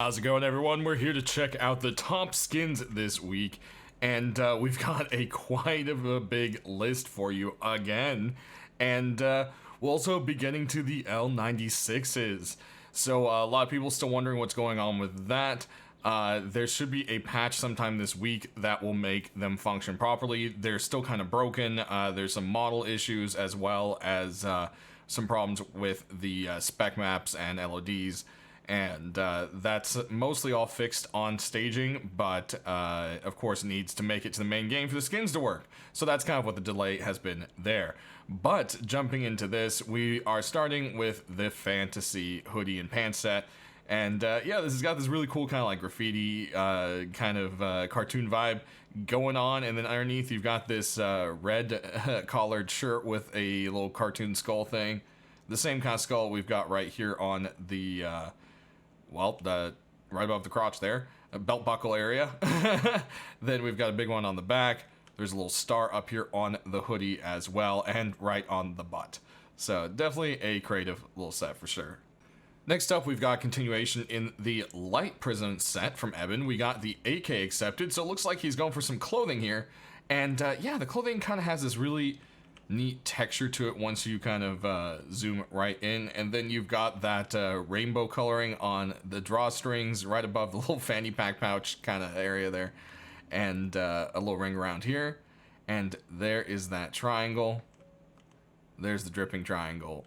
How's it going, everyone? We're here to check out the top skins this week, and we've got quite of a big list for you again, and we'll also be getting to the L96s. So a lot of people still wondering what's going on with that. There should be a patch sometime this week that will make them function properly. They're still kind of broken. There's some model issues as well as some problems with the spec maps and LODs. And that's mostly all fixed on staging, but of course needs to make it to the main game for the skins to work. So that's kind of what the delay has been there. But jumping into this, we are starting with the fantasy hoodie and pants set. And yeah, this has got this really cool kind of like graffiti kind of cartoon vibe going on. And then underneath you've got this red collared shirt with a little cartoon skull thing. The same kind of skull we've got right here on the... right above the crotch there, a belt buckle area. Then we've got a big one on the back. There's a little star up here on the hoodie as well, and right on the butt. So definitely a creative little set for sure. Next up, we've got continuation in the light prism set from Eben. We got the AK accepted, so it looks like he's going for some clothing here. And yeah, the clothing kind of has this really neat texture to it once you kind of zoom right in, and then you've got that rainbow coloring on the drawstrings right above the little fanny pack pouch kind of area there, and a little ring around here, and there is that triangle. There's the dripping triangle.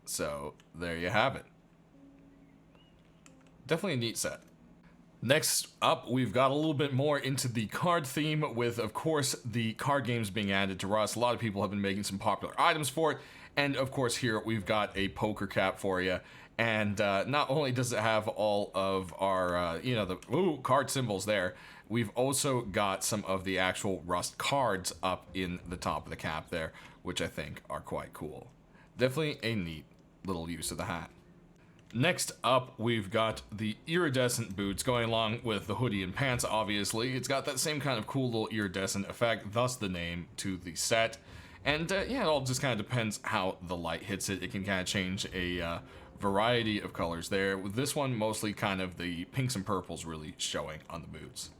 So there you have it. Definitely a neat set. Next up, we've got a little bit more into the card theme with, of course, the card games being added to Rust. A lot of people have been making some popular items for it. And, of course, here we've got a poker cap for you. And not only does it have all of our, the card symbols there, we've also got some of the actual Rust cards up in the top of the cap there, which I think are quite cool. Definitely a neat little use of the hat. Next up, we've got the iridescent boots going along with the hoodie and pants, obviously. It's got that same kind of cool little iridescent effect, thus the name to the set. And yeah, it all just kind of depends how the light hits it. It can kind of change a variety of colors there. With this one, mostly kind of the pinks and purples really showing on the boots.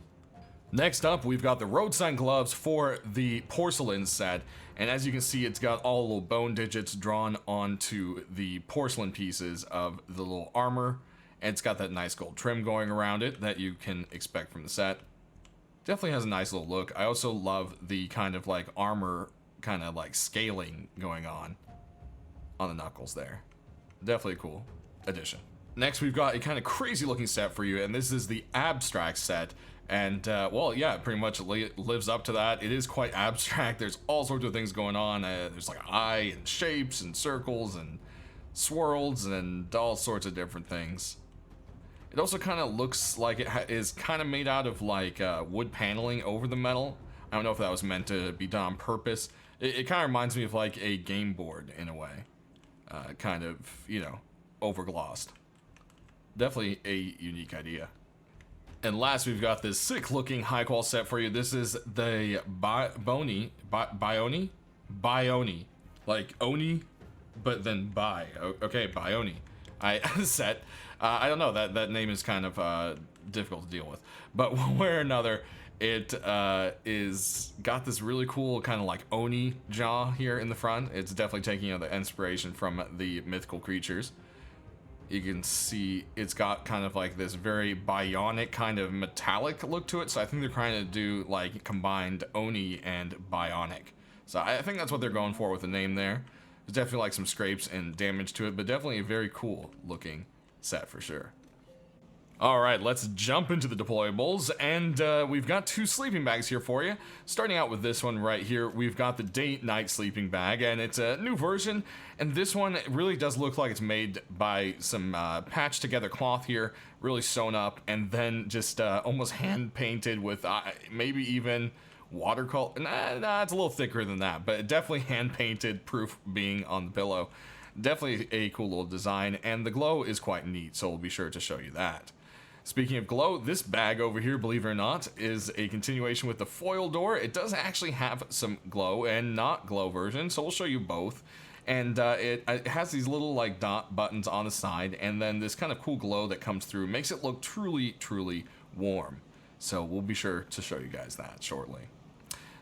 Next up, we've got the road sign gloves for the porcelain set. And as you can see, it's got all the little bone digits drawn onto the porcelain pieces of the little armor. And it's got that nice gold trim going around it that you can expect from the set. Definitely has a nice little look. I also love the kind of like armor kind of like scaling going on the knuckles there. Definitely a cool addition. Next, we've got a kind of crazy looking set for you, and this is the abstract set. And, well, yeah, it pretty much lives up to that. It is quite abstract. There's all sorts of things going on. There's like eye and shapes and circles and swirls and all sorts of different things. It also kind of looks like it is kind of made out of like wood paneling over the metal. I don't know if that was meant to be done on purpose. It kind of reminds me of like a game board in a way. Kind of, overglossed. Definitely a unique idea. And last, we've got this sick looking high qual set for you. This is the Bioni, like Oni, but then okay, Bioni set. I don't know, that name is kind of difficult to deal with, but one way or another, it is got this really cool kind of like Oni jaw here in the front. It's definitely taking the inspiration from the mythical creatures. You can see it's got kind of like this very bionic kind of metallic look to it. So I think they're trying to do like combined Oni and bionic. So I think that's what they're going for with the name there. There's definitely like some scrapes and damage to it, but definitely a very cool looking set for sure. All right, let's jump into the deployables, and we've got two sleeping bags here for you. Starting out with this one right here, we've got the day-night sleeping bag, and it's a new version, and this one really does look like it's made by some patched together cloth here, really sewn up, and then just almost hand-painted with maybe even watercolor. Nah, it's a little thicker than that, but definitely hand-painted, proof being on the pillow. Definitely a cool little design, and the glow is quite neat, so we'll be sure to show you that. Speaking of glow, this bag over here, believe it or not, is a continuation with the foil door. It does actually have some glow and not glow version, so we'll show you both. And it has these little like dot buttons on the side, and then this kind of cool glow that comes through makes it look truly warm. So we'll be sure to show you guys that shortly.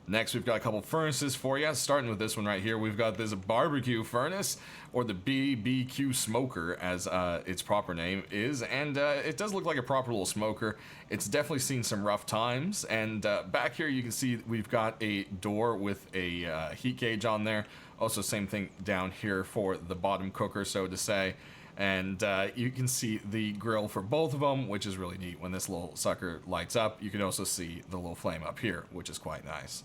Next, we've got a couple furnaces for you. Starting with this one right here, we've got this barbecue furnace, or the BBQ smoker, as its proper name is. And it does look like a proper little smoker. It's definitely seen some rough times. And back here, you can see we've got a door with a heat gauge on there. Also, same thing down here for the bottom cooker, so to say. And you can see the grill for both of them, which is really neat. When this little sucker lights up, you can also see the little flame up here, which is quite nice.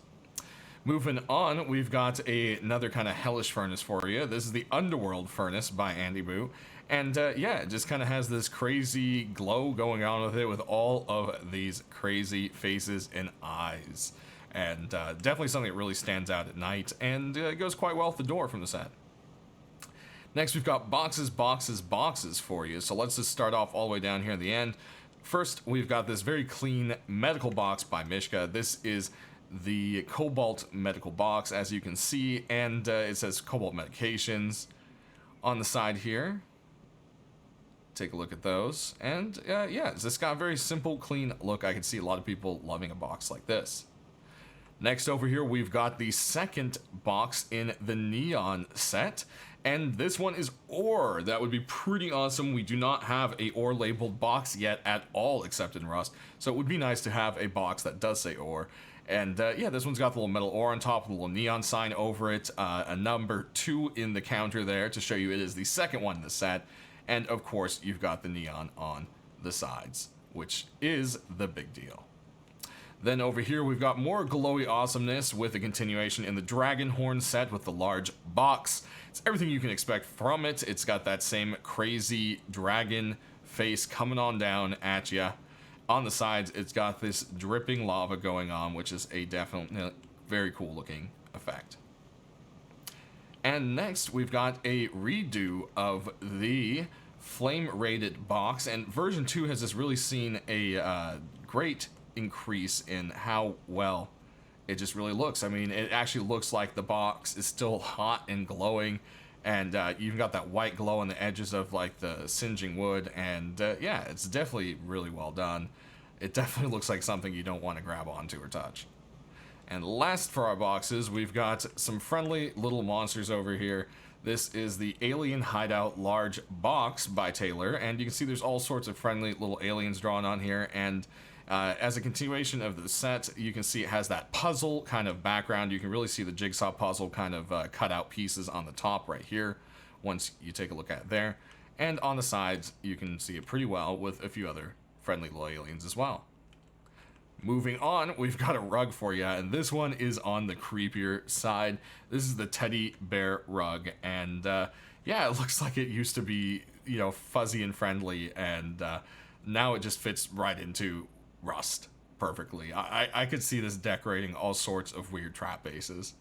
Moving on, we've got another kind of hellish furnace for you. This is the Underworld furnace by Andy Boo. And yeah, it just kind of has this crazy glow going on with it, with all of these crazy faces and eyes. And definitely something that really stands out at night, and goes quite well with the door from the set. Next, we've got boxes for you. So let's just start off all the way down here at the end. First, we've got this very clean medical box by Mishka. This is the Cobalt medical box, as you can see, and it says Cobalt medications on the side here. Take a look at those, and yeah, it's just got a very simple, clean look. I can see a lot of people loving a box like this. Next over here, we've got the second box in the Neon set, and this one is ore. That would be pretty awesome. We do not have a ore labeled box yet at all, except in Rust, so it would be nice to have a box that does say ore. And yeah, this one's got the little metal ore on top, a little neon sign over it, a number 2 in the counter there to show you it is the second one in the set. And of course, you've got the neon on the sides, which is the big deal. Then over here, we've got more glowy awesomeness with a continuation in the Dragon Horn set with the large box. It's everything you can expect from it. It's got that same crazy dragon face coming on down at ya. On the sides, it's got this dripping lava going on, which is a definitely very cool looking effect. And next, we've got a redo of the flame rated box, and version 2 has just really seen a great increase in how well it just really looks. I mean, it actually looks like the box is still hot and glowing, and you've got that white glow on the edges of like the singeing wood, and yeah, it's definitely really well done. It definitely looks like something you don't want to grab onto or touch. And last for our boxes, we've got some friendly little monsters over here. This is the Alien Hideout Large Box by Taylor, and you can see there's all sorts of friendly little aliens drawn on here, and as a continuation of the set, you can see it has that puzzle kind of background. You can really see the jigsaw puzzle kind of cut out pieces on the top right here, once you take a look at it there. And on the sides, you can see it pretty well with a few other friendly little aliens as well. Moving on, we've got a rug for you, and this one is on the creepier side. This is the teddy bear rug, and yeah, it looks like it used to be, you know, fuzzy and friendly, and now it just fits right into Rust perfectly. I could see this decorating all sorts of weird trap bases.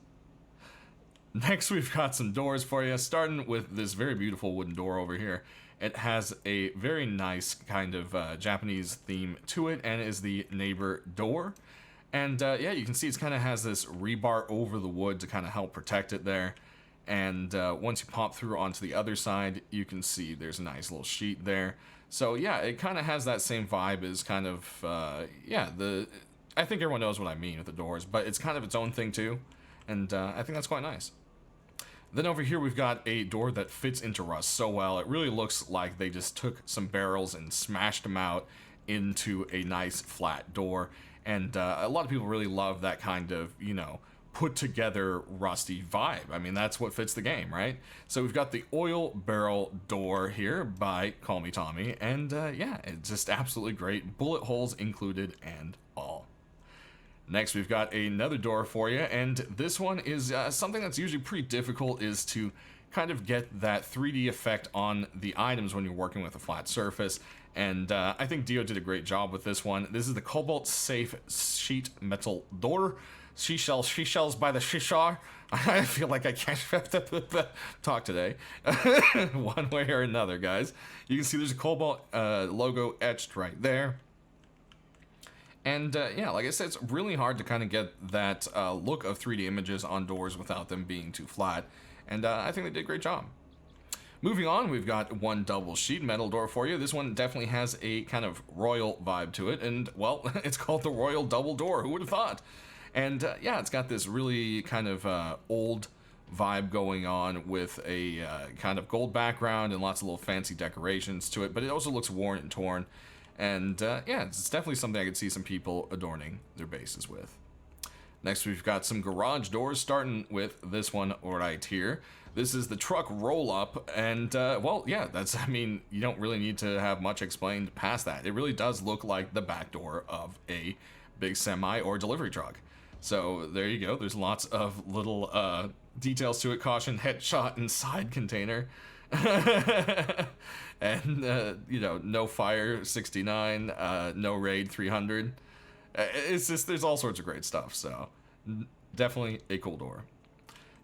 Next, we've got some doors for you, starting with this very beautiful wooden door over here. It has a very nice kind of Japanese theme to it, and is the neighbor door. And yeah, you can see it kind of has this rebar over the wood to kind of help protect it there. And once you pop through onto the other side, you can see there's a nice little sheet there. So yeah, it kind of has that same vibe as kind of, yeah, I think everyone knows what I mean with the doors, but it's kind of its own thing too. And I think that's quite nice. Then over here, we've got a door that fits into Rust so well. It really looks like they just took some barrels and smashed them out into a nice flat door. And a lot of people really love that kind of, you know, put together rusty vibe. I mean, that's what fits the game, right? So we've got the oil barrel door here by Call Me Tommy. And yeah, it's just absolutely great. Bullet holes included and all. Next, we've got another door for you, and this one is something that's usually pretty difficult, is to kind of get that 3D effect on the items when you're working with a flat surface, and I think Dio did a great job with this one. This is the Cobalt Safe Sheet Metal Door. Seashells by the Shishar. I feel like I can't talk today. One way or another, guys. You can see there's a Cobalt logo etched right there. And yeah, like I said, it's really hard to kind of get that look of 3D images on doors without them being too flat. and I think they did a great job. Moving on, we've got one double sheet metal door for you. This one definitely has a kind of royal vibe to it, and, well, it's called the Royal Double Door. Who would have thought? And, yeah, it's got this really kind of old vibe going on with a kind of gold background and lots of little fancy decorations to it, but it also looks worn and torn. And, yeah, it's definitely something I could see some people adorning their bases with. Next, we've got some garage doors, starting with this one right here. This is the truck roll-up, and, well, yeah, I mean, you don't really need to have much explained past that. It really does look like the back door of a big semi or delivery truck. So, there you go. There's lots of little, details to it. Caution, headshot and side container. And, you know, no fire, 69, no raid, 300. It's just, there's all sorts of great stuff, so definitely a cool door.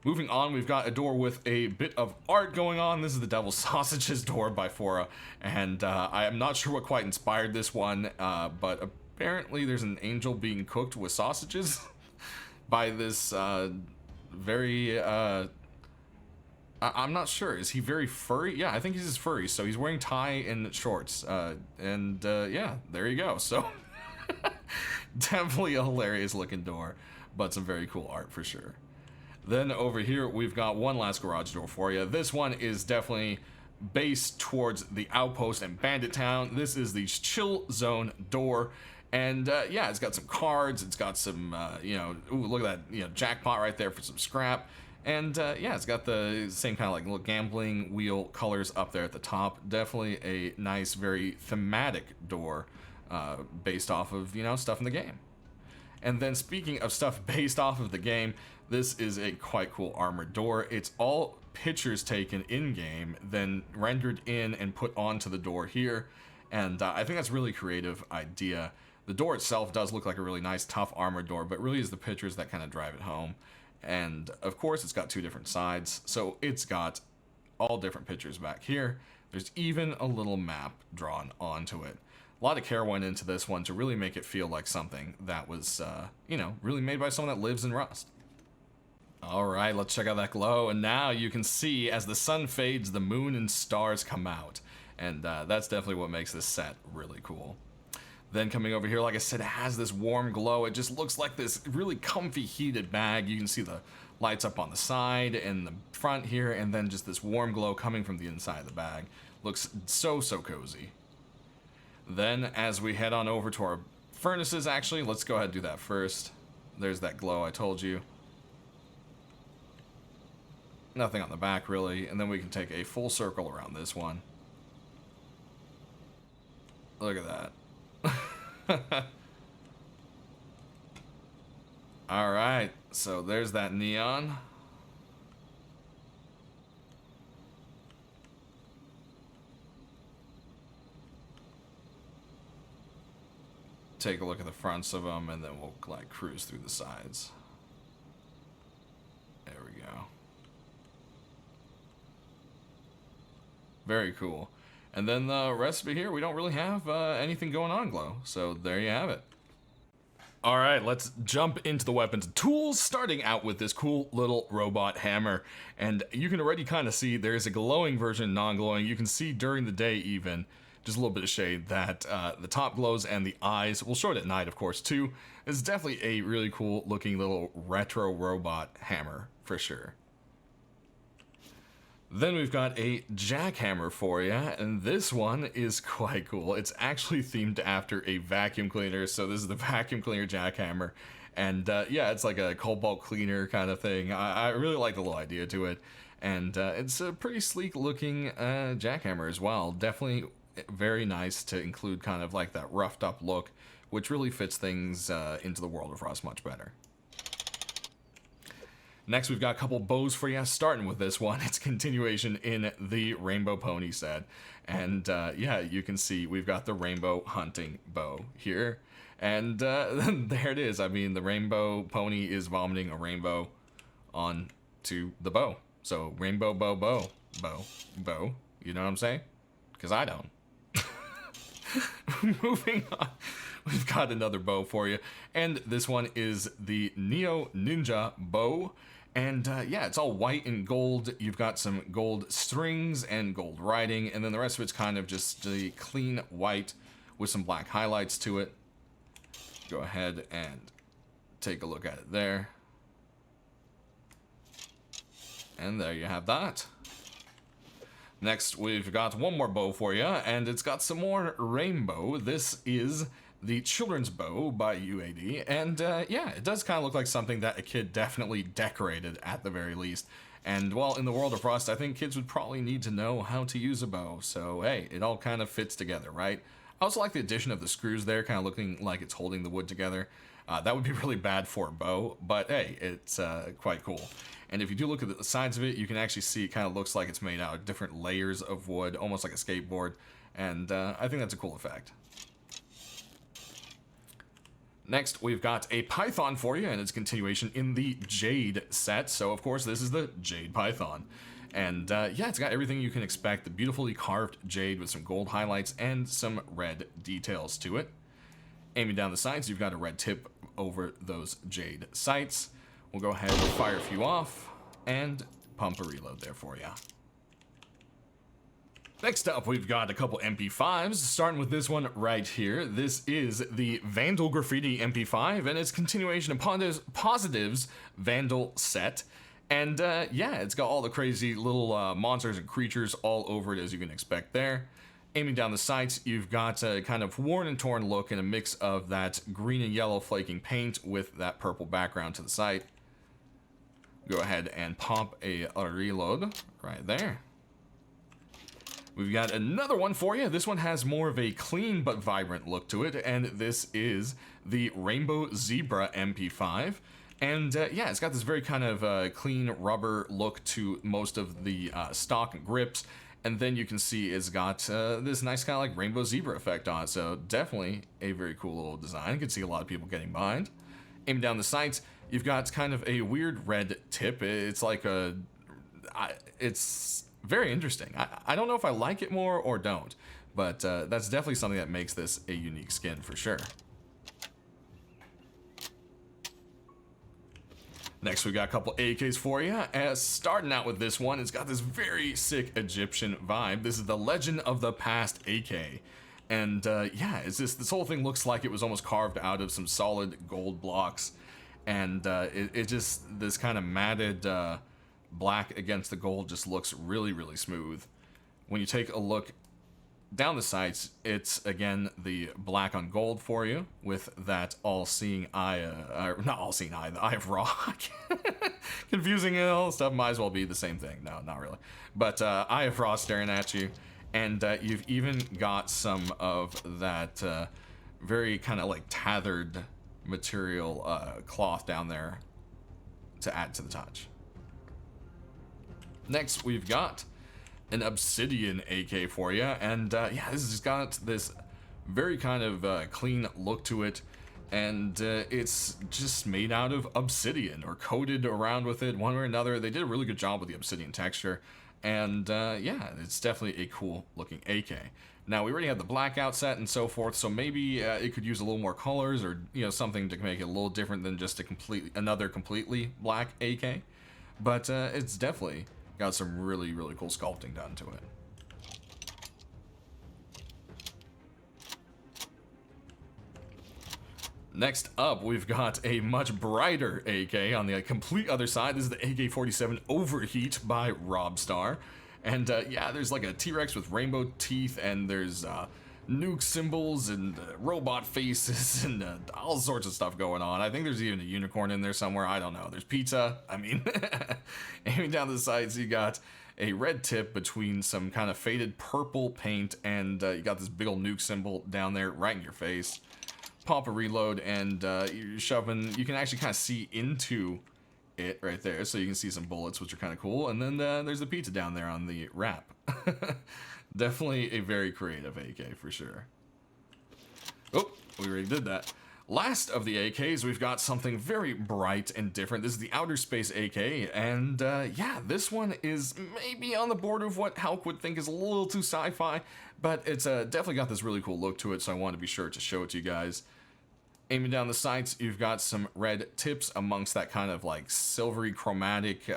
Moving on, we've got a door with a bit of art going on. This is the Devil's Sausages door by Fora, and I am not sure what quite inspired this one, but apparently there's an angel being cooked with sausages by this very, I'm not sure. Is he very furry? Yeah, I think he's just furry, so he's wearing tie and shorts, and yeah, there you go. So definitely a hilarious looking door, but some very cool art for sure. Then over here, we've got one last garage door for you. This one is definitely based towards the Outpost and Bandit Town. This is the Chill Zone door. And, yeah, it's got some cards. It's got some, you know, ooh, look at that, you know, jackpot right there for some scrap. And, yeah, it's got the same kind of, like, little gambling wheel colors up there at the top. Definitely a nice, very thematic door based off of, you know, stuff in the game. And then speaking of stuff based off of the game, this is a quite cool armored door. It's all pictures taken in-game, then rendered in and put onto the door here. And I think that's a really creative idea. The door itself does look like a really nice, tough armored door, but really is the pictures that kind of drive it home. And, of course, it's got two different sides, so it's got all different pictures back here. There's even a little map drawn onto it. A lot of care went into this one to really make it feel like something that was, you know, really made by someone that lives in Rust. Alright, let's check out that glow, and now you can see as the sun fades, the moon and stars come out. And that's definitely what makes this set really cool. Then coming over here, like I said, it has this warm glow. It just looks like this really comfy heated bag. You can see the lights up on the side and the front here, and then just this warm glow coming from the inside of the bag. Looks so, so cozy. Then as we head on over to our furnaces, actually, let's go ahead and do that first. There's that glow I told you. Nothing on the back, really. And then we can take a full circle around this one. Look at that. Alright, so there's that neon. Take a look at the fronts of them, and then we'll, like, cruise through the sides. There we go. Very cool. And then the rest of it here, we don't really have anything going on, Glow. So there you have it. All right, let's jump into the weapons and tools, starting out with this cool little robot hammer. And you can already kind of see there's a glowing version, non-glowing. You can see during the day even, just a little bit of shade, that the top glows and the eyes. We'll show it at night, of course, too. It's definitely a really cool looking little retro robot hammer, for sure. Then we've got a jackhammer for you, and this one is quite cool. It's actually themed after a vacuum cleaner, so this is the vacuum cleaner jackhammer. And yeah, it's like a cobalt cleaner kind of thing. I really like the little idea to it. And it's a pretty sleek looking jackhammer as well. Definitely very nice to include kind of like that roughed up look, which really fits things into the world of Rust much better. Next, we've got a couple bows for you, starting with this one. It's continuation in the Rainbow Pony set. And yeah, you can see we've got the Rainbow Hunting Bow here. And there it is. I mean, the Rainbow Pony is vomiting a rainbow onto the bow. So, rainbow, bow, bow, bow, bow. You know what I'm saying? Because I don't. Moving on. We've got another bow for you. And this one is the Neo Ninja Bow. And yeah, it's all white and gold. You've got some gold strings and gold writing, and then the rest of it's kind of just the clean white with some black highlights to it. Go ahead and take a look at it there. And there you have that. Next, we've got one more bow for you, and it's got some more rainbow. This is the children's bow by UAD, and yeah, it does kind of look like something that a kid definitely decorated at the very least. And well, in the world of Rust, I think kids would probably need to know how to use a bow, so hey, it all kind of fits together, right? I also like the addition of the screws there, kind of looking like it's holding the wood together. That would be really bad for a bow, but hey, it's quite cool. And if you do look at the sides of it, you can actually see it kind of looks like it's made out of different layers of wood, almost like a skateboard, and I think that's a cool effect. Next, we've got a Python for you, and its continuation in the Jade set. So, of course, this is the Jade Python. And, yeah, it's got everything you can expect. The beautifully carved jade with some gold highlights and some red details to it. Aiming down the sides, you've got a red tip over those jade sights. We'll go ahead and fire a few off, and pump a reload there for you. Next up, we've got a couple MP5s, starting with this one right here. This is the Vandal Graffiti MP5, and its continuation of Positive's Vandal set. And yeah, it's got all the crazy little monsters and creatures all over it, as you can expect there. Aiming down the sights, you've got a kind of worn and torn look and a mix of that green and yellow flaking paint with that purple background to the sight. Go ahead and pop a reload right there. We've got another one for you. This one has more of a clean but vibrant look to it, and this is the Rainbow Zebra MP5. And yeah, it's got this very kind of clean rubber look to most of the stock and grips, and then you can see it's got this nice kind of like rainbow zebra effect on it, so definitely a very cool little design. You can see a lot of people getting behind. Aiming down the sights, you've got kind of a weird red tip. It's like a... it's very interesting. I don't know if I like it more or don't, but that's definitely something that makes this a unique skin for sure. Next, we got a couple AKs for you. Starting out with this one, it's got this very sick Egyptian vibe. This is the Legend of the Past AK. And yeah, it's just, this whole thing looks like it was almost carved out of some solid gold blocks. And it just, this kind of matted black against the gold just looks really, really smooth. When you take a look down the sights, it's again the black on gold for you with that all-seeing eye, not all-seeing eye, the Eye of Rock. Confusing and all stuff, might as well be the same thing. No, not really. But Eye of Ra staring at you, and you've even got some of that very kind of like tethered material cloth down there to add to the touch. Next, we've got an Obsidian AK for you, and yeah, this has got this very kind of clean look to it, and it's just made out of obsidian or coated around with it one way or another. They did a really good job with the obsidian texture, and yeah, it's definitely a cool looking AK. Now, we already have the blackout set and so forth, so maybe it could use a little more colors or, you know, something to make it a little different than just another completely black AK, but it's definitely got some really, really cool sculpting done to it. Next up, we've got a much brighter AK on the complete other side. This is the AK-47 Overheat by Robstar. And yeah, there's like a T-Rex with rainbow teeth, and there's nuke symbols and robot faces and all sorts of stuff going on. I think there's even a unicorn in there somewhere. I don't know. There's pizza. I mean, aiming down the sides, you got a red tip between some kind of faded purple paint, and you got this big old nuke symbol down there right in your face. Pop a reload, and you're shoving. You can actually kind of see into it right there, so you can see some bullets, which are kind of cool. And then there's the pizza down there on the wrap. Definitely a very creative AK for sure. Oh, we already did that. Last of the AKs, we've got something very bright and different. This is the Outer Space AK, and yeah, this one is maybe on the border of what Hulk would think is a little too sci-fi, but it's definitely got this really cool look to it, so I wanted to be sure to show it to you guys. Aiming down the sights, you've got some red tips amongst that kind of like silvery chromatic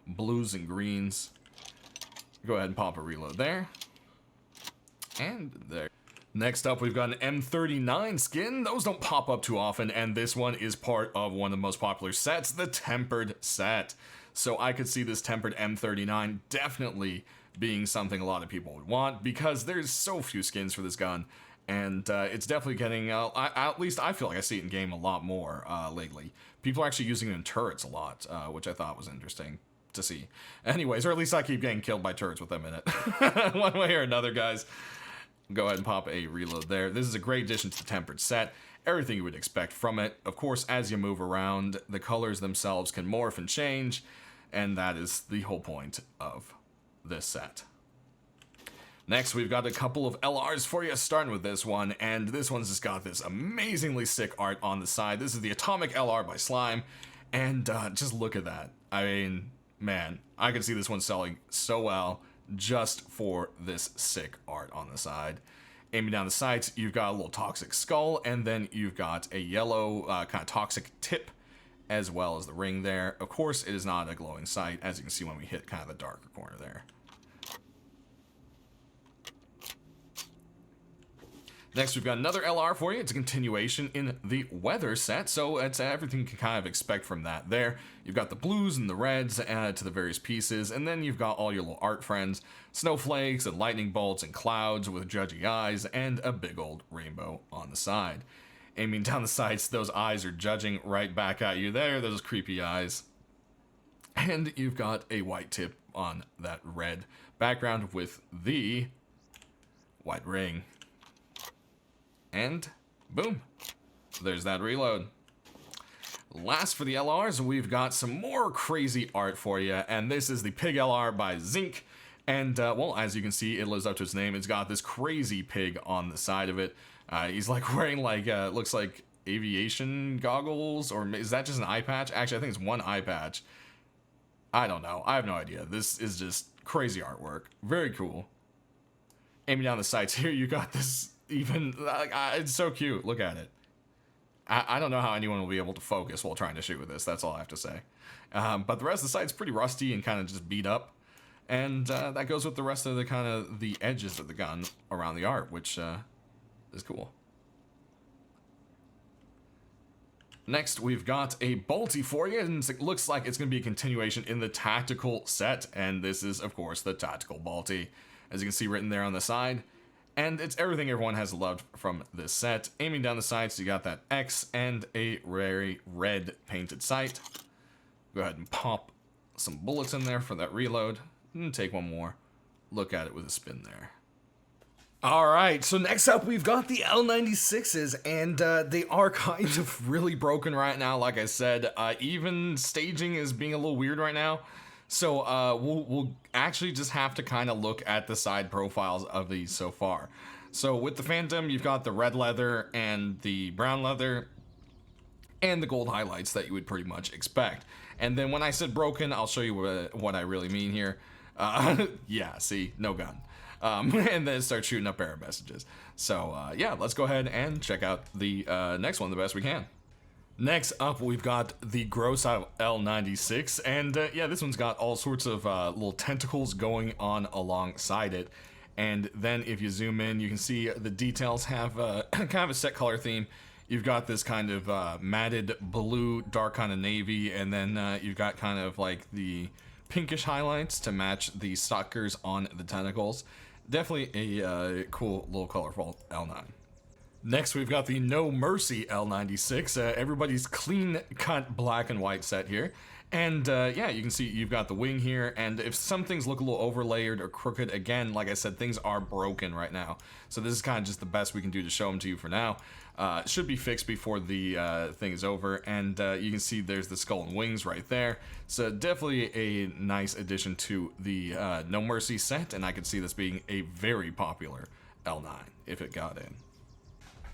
blues and greens. Go ahead and pop a reload there. And there. Next up, we've got an M39 skin. Those don't pop up too often, and this one is part of one of the most popular sets, the Tempered set. So I could see this Tempered M39 definitely being something a lot of people would want, because there's so few skins for this gun, and it's definitely getting, at least I feel like I see it in game a lot more lately. People are actually using it in turrets a lot, which I thought was interesting to see. Anyways, or at least I keep getting killed by turrets with them in it. One way or another, guys. Go ahead and pop a reload there. This is a great addition to the Tempered set. Everything you would expect from it. Of course, as you move around, the colors themselves can morph and change, and that is the whole point of this set. Next, we've got a couple of LRs for you, starting with this one, and this one's just got this amazingly sick art on the side. This is the Atomic LR by Slime, and just look at that. I mean, man, I can see this one selling so well just for this sick art on the side. Aiming down the sights, you've got a little toxic skull, and then you've got a yellow kind of toxic tip, as well as the ring there. Of course, it is not a glowing sight, as you can see when we hit kind of the darker corner there. Next, we've got another LR for you. It's a continuation in the weather set, so it's everything you can kind of expect from that there. You've got the blues and the reds added to the various pieces, and then you've got all your little art friends, snowflakes and lightning bolts and clouds with judgy eyes, and a big old rainbow on the side. Aiming down the sights, those eyes are judging right back at you there, those creepy eyes. And you've got a white tip on that red background with the white ring. And boom, there's that reload. Last for the LRs, we've got some more crazy art for you, and this is the Pig LR by Zinc. And well, as you can see, it lives up to its name. It's got this crazy pig on the side of it. He's like wearing like looks like aviation goggles, or is that just an eye patch? Actually, I think it's one eye patch. I don't know. I have no idea. This is just crazy artwork. Very cool. Aiming down the sights here, you got this. Even, it's so cute. Look at it. I don't know how anyone will be able to focus while trying to shoot with this. That's all I have to say. But the rest of the site's pretty rusty and kind of just beat up. And that goes with the rest of the kind of the edges of the gun around the art, which is cool. Next, we've got a Bolty for you, and it looks like it's going to be a continuation in the Tactical set. And this is, of course, the Tactical Bolty, as you can see written there on the side. And it's everything everyone has loved from this set. Aiming down the sights, you got that X and a very red painted sight. Go ahead and pop some bullets in there for that reload. And take one more. Look at it with a spin there. Alright, so next up we've got the L96s, and they are kind of really broken right now, like I said. Even staging is being a little weird right now. So we'll actually just have to kind of look at the side profiles of these so far. So with the Phantom, you've got the red leather and the brown leather and the gold highlights that you would pretty much expect. And then when I said broken, I'll show you what I really mean here. Yeah, see, no gun. And then start shooting up error messages. So yeah, let's go ahead and check out the next one the best we can. Next up, we've got the Gross L96, and yeah, this one's got all sorts of little tentacles going on alongside it. And then if you zoom in, you can see the details have kind of a set color theme. You've got this kind of matted blue, dark kind of navy, and then you've got kind of like the pinkish highlights to match the stalkers on the tentacles. Definitely a cool little colorful L9. Next, we've got the No Mercy L96, everybody's clean-cut black and white set here. And yeah, you can see you've got the wing here, and if some things look a little overlayered or crooked, again, like I said, things are broken right now. So this is kind of just the best we can do to show them to you for now. It should be fixed before the thing is over, and you can see there's the skull and wings right there. So definitely a nice addition to the No Mercy set, and I could see this being a very popular L9 if it got in.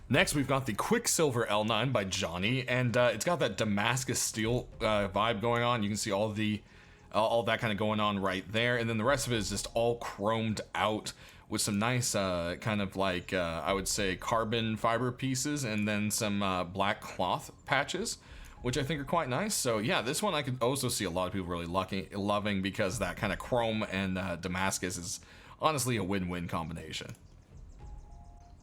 Next, we've got the Quicksilver L9 by Johnny, and it's got that Damascus steel vibe going on. You can see all that kind of going on right there, and then the rest of it is just all chromed out with some nice kind of like, I would say, carbon fiber pieces, and then some black cloth patches, which I think are quite nice. So yeah, this one I could also see a lot of people really loving, because that kind of chrome and Damascus is honestly a win-win combination.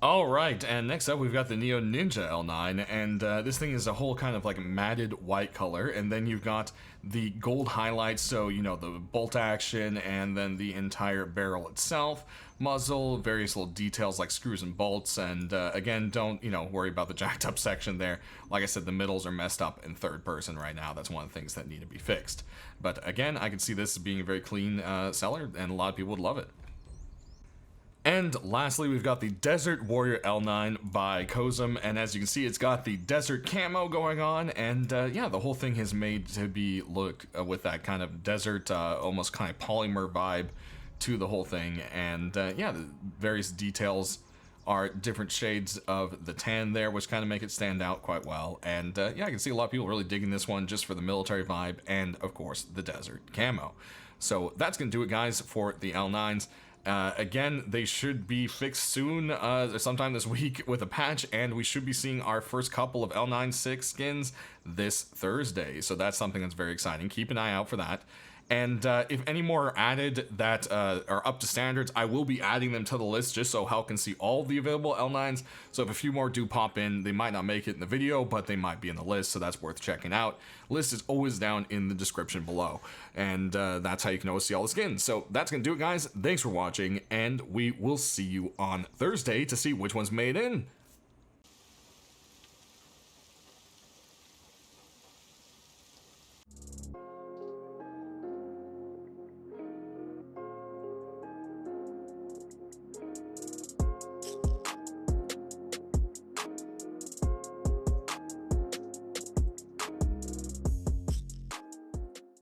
Alright, and next up we've got the Neo Ninja L9, and this thing is a whole kind of like matted white color, and then you've got the gold highlights, so you know, the bolt action, and then the entire barrel itself, muzzle, various little details like screws and bolts, and again, don't, you know, worry about the jacked up section there. Like I said, the middles are messed up in third person right now. That's one of the things that need to be fixed. But again, I can see this being a very clean seller, and a lot of people would love it. And lastly, we've got the Desert Warrior L9 by Kozum, and as you can see, it's got the desert camo going on, and yeah, the whole thing is made to be look with that kind of desert, almost kind of polymer vibe to the whole thing, and yeah, the various details are different shades of the tan there, which kind of make it stand out quite well, and yeah, I can see a lot of people really digging this one just for the military vibe, and of course, the desert camo. So that's going to do it, guys, for the L9s. Again, they should be fixed soon, sometime this week with a patch, and we should be seeing our first couple of L96 skins this Thursday. So that's something that's very exciting. Keep an eye out for that. And if any more are added that are up to standards, I will be adding them to the list just so Hal can see all of the available L9s. So if a few more do pop in, they might not make it in the video, but they might be in the list, so that's worth checking out. List is always down in the description below. And that's how you can always see all the skins. So that's going to do it, guys. Thanks for watching, and we will see you on Thursday to see which one's made in.